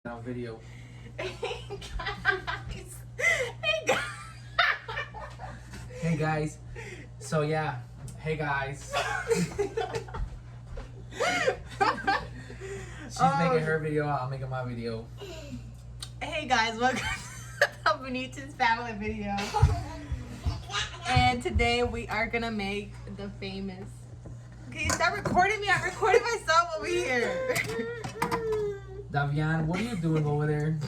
on video. Hey guys. Hey guys. Hey guys. So yeah. Hey guys. She's making her video. I'm making my video. Hey guys, welcome to Benitez family video. And today we are gonna make the famous. Okay, stop recording me. I'm recording myself over here. Davian, what are you doing over there?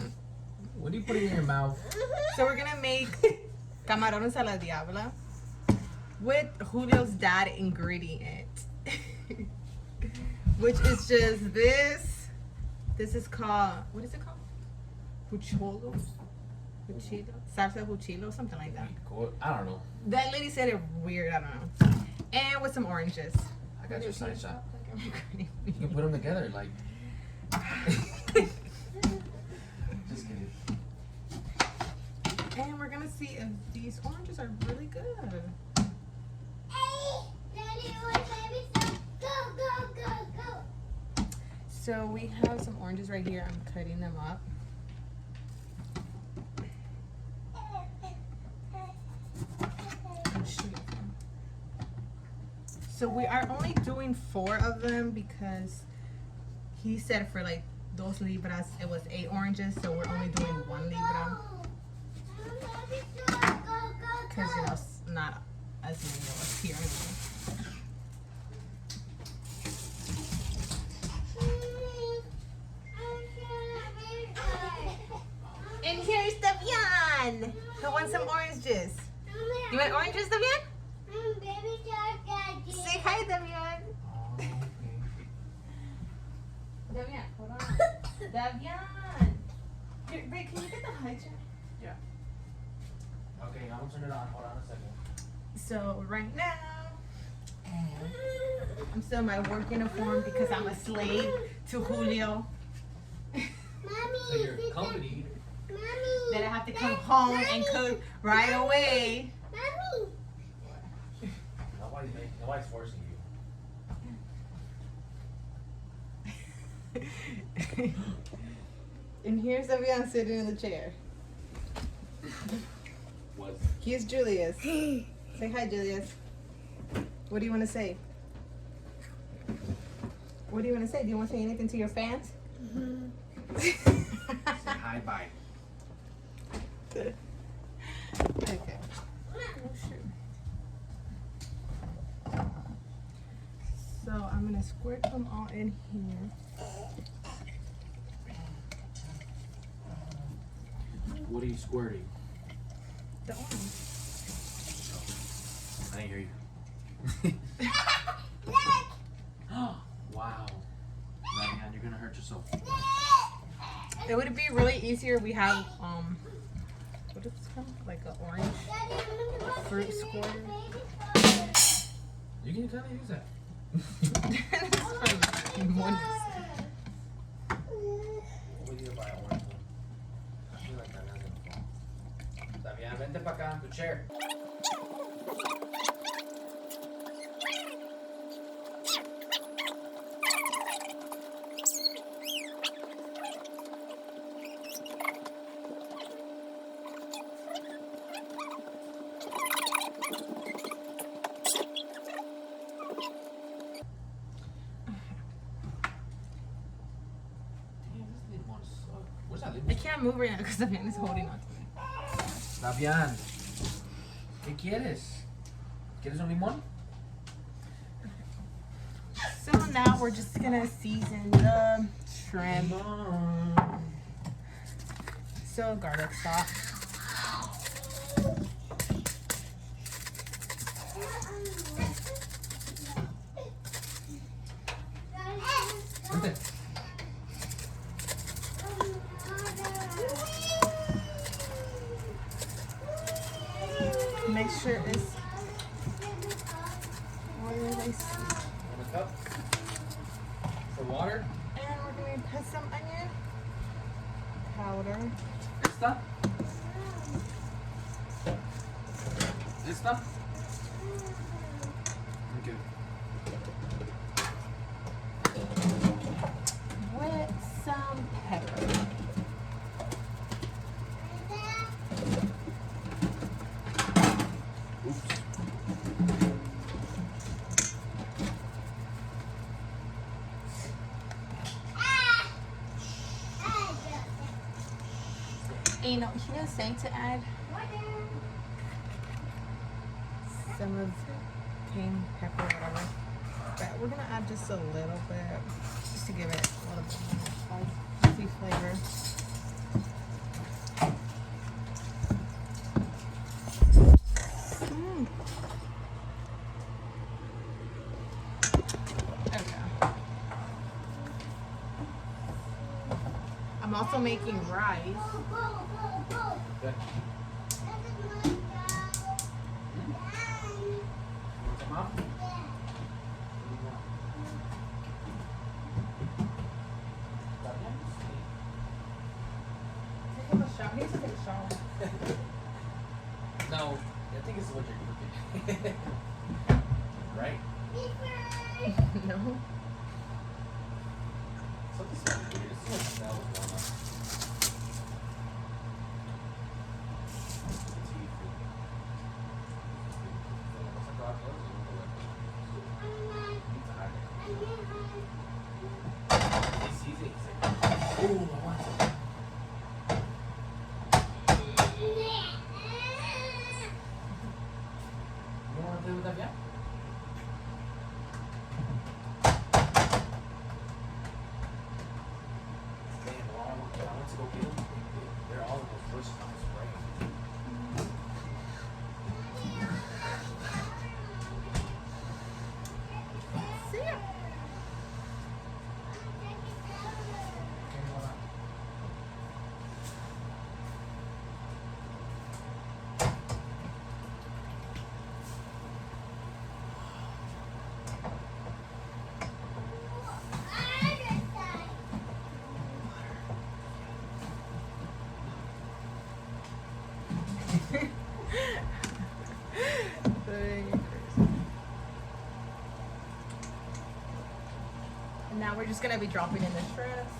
What are you putting in your mouth? So we're gonna make camarones a la diabla with Julio's dad ingredient, which is just this. This is called, what is it called? Huichol? Huichol? Salsa huichol, something like that. I don't know. That lady said it weird, I don't know. And with some oranges. I got your side shot. You can put them together, like. Just kidding. And we're gonna see if these oranges are really good. So we have some oranges right here. I'm cutting them up. So we are only doing 4 of them because he said for like dos libras it was 8 oranges, so we're only doing 1 libra. Because you know it's not as many of us here anyway. And here's Davian, who wants some orange juice. You want orange juice, Davian? Say hi, Davian. Oh, okay. Davian, hold on. Davian. Here, babe, can you get the high chair? Yeah. Okay, I'm gonna turn it on. Hold on a second. So right now, I'm still in my work uniform because I'm a slave to Julio. So you're accompanied. Then I have to come home and cook right away. Nobody's forcing you. And here's Davian sitting in the chair. What? Here's Julius. Say hi, Julius. What do you want to say? What do you want to say? Do you want to say anything to your fans? Say hi, bye. Okay. Oh, shoot. So I'm gonna squirt them all in here. What are you squirting? The orange. I didn't hear you. Wow. Davian, you're gonna hurt yourself. It would be really easier if we have what is this called? Like an orange fruit squirter. You can kind of use that. It's for months. We need to buy a orange one. I feel like Davian's gonna fall. Davian, vente pa acá, tu chair. Where's that I limón? can't move right now because Davian is holding on to me. Davian, ¿qué quieres? ¿Quieres un limón? So now we're just gonna season the shrimp. So garlic stock. Vente. Make sure it's what did I see? Want a cup? For water? And we're gonna put some onion powder. Esta? Esta? Okay. With some pepper. And you know, he didn't say to add some of cayenne pepper or whatever. But we're gonna add just a little bit, just to give it a little bit more spicy flavor. Okay. I'm also making rice. Good. Come on. Take him a shower. He needs to take a shower. No, I think it's what you're cooking. Right? No. Something smells weird. It smells smell going on. He sees it, he's like, ooh, I want some. You want to play with that yet? Man, well, I went to go get them. They're all in those bushes on the spray. See ya. And now we're just gonna be dropping in the shreds.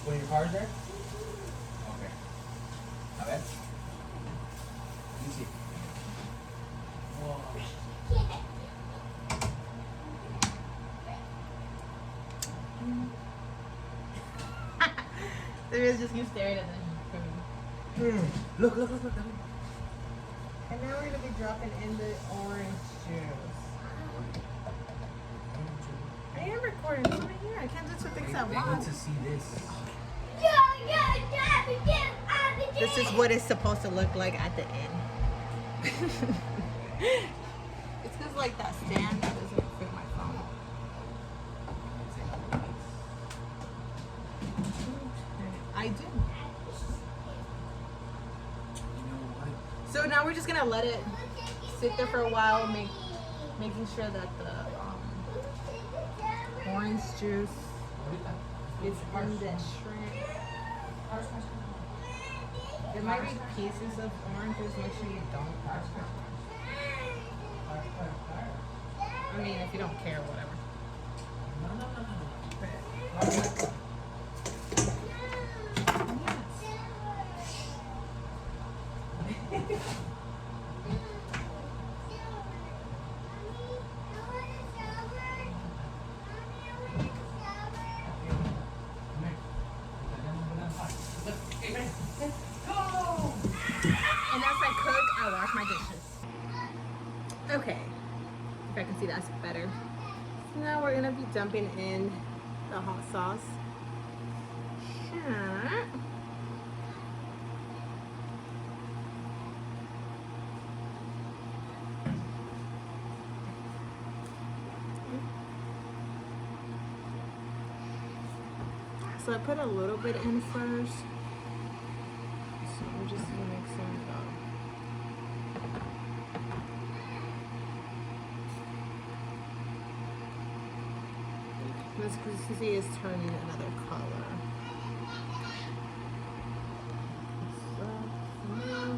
When your car's there? Okay. A ver. Let me see. Whoa. There is just you staring at them. Look. And now we're gonna be dropping in the orange juice. I am recording. It's right here. I can't do two things at They need once. to see this. This is what it's supposed to look like at the end. It's because like that stand that doesn't fit my phone. I do. You know what? So now we're just gonna let it sit there for a while, making sure that the orange juice is in the shrimp. There might be pieces of orange juice. Make sure you don't. I mean, if you don't care, whatever. And as I cook, I wash my dishes. Okay, if I can see that's better. So now we're gonna be dumping in the hot sauce. Sure. So I put a little bit in first. So we're just mixing it up. This consistency is turning another color. So, now.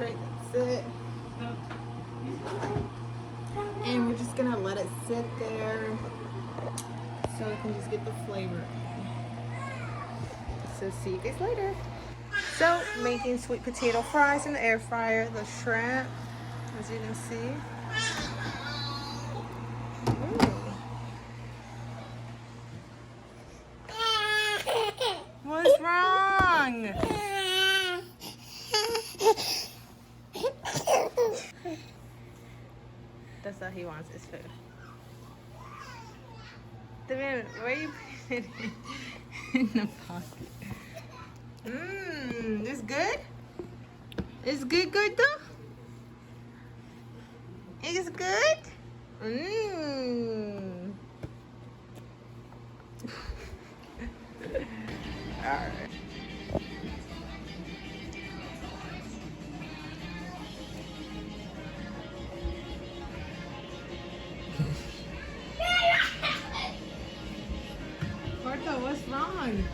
Right, that's it. And we're just gonna let it sit there so it can just get the flavor in. So see you guys later. So making sweet potato fries in the air fryer, the shrimp, as you can see. Ooh. What's wrong? That's all he wants is food. Where are you putting it in the pocket? It's good? It's good though? It's good? Alright. Martha, what's wrong?